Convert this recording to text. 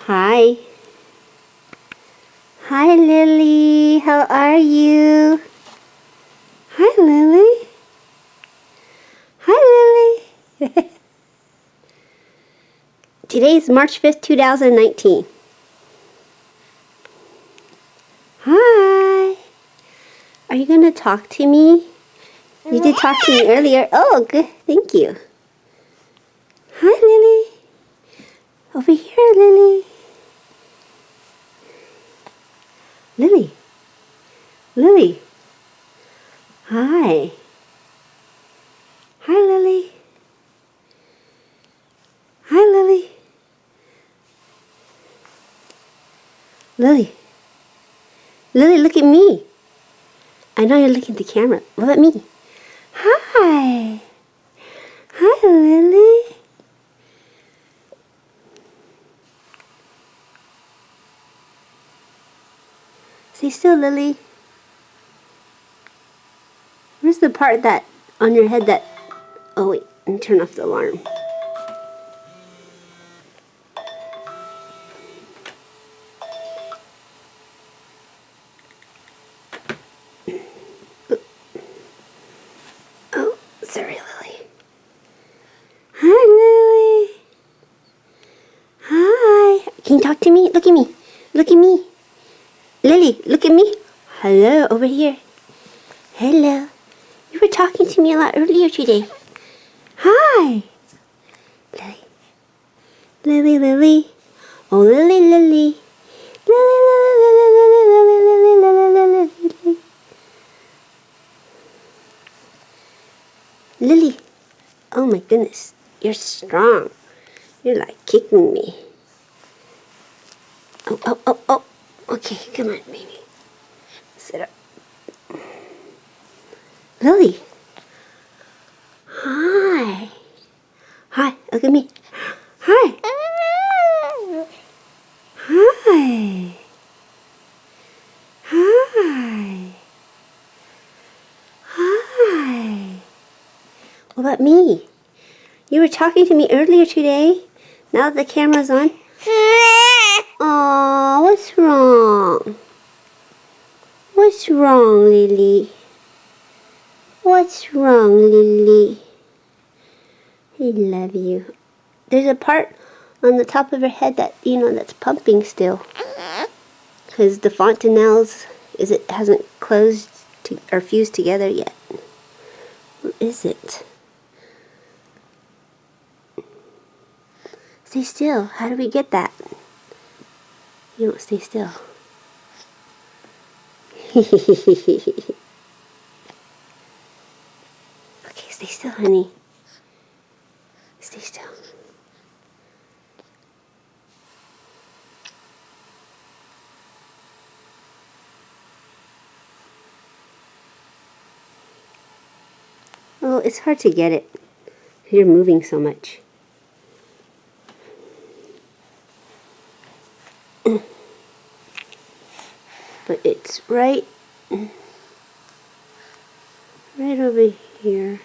Hi. Hi, Lily. How are you? Hi, Lily. Hi, Lily. Today is March 5th, 2019. Hi. Are you going to talk to me? You did talk to me earlier. Oh, good. Thank you. Hi, Lily. Over here, Lily. Lily. Lily. Hi. Hi, Lily. Hi, Lily. Lily. Lily, look at me. I know you're looking at the camera. What about me? Hi. Hi, Lily. Stay still, Lily. Where's the part that on your head that... Oh, wait. And turn off the alarm. Oh, sorry, Lily. Hi, Lily. Hi. Can you talk to me? Look at me. Look at me. Lily, look at me. Hello, over here. Hello. You were talking to me a lot earlier today. Hi. Lily. Lily, Lily. Oh, Lily, Lily. Lily, Lily, Lily, Lily, Lily, Lily, Lily, Lily. Lily. Oh my goodness. You're strong. You're like kicking me. Oh, oh, oh, oh. Okay, come on, baby. Sit up. Lily. Hi. Hi, look at me. Hi. Hi. Hi. Hi. What about me? You were talking to me earlier today. Now that the camera's on. Aw, what's wrong? What's wrong, Lily? What's wrong, Lily? I love you. There's a part on the top of her head that, that's pumping still. Because the fontanelles, it hasn't closed or fused together yet. Where is it? Stay still. How do we get that? You don't stay still. Okay, stay still, honey. Stay still. Oh, it's hard to get it. You're moving so much. But it's right over here.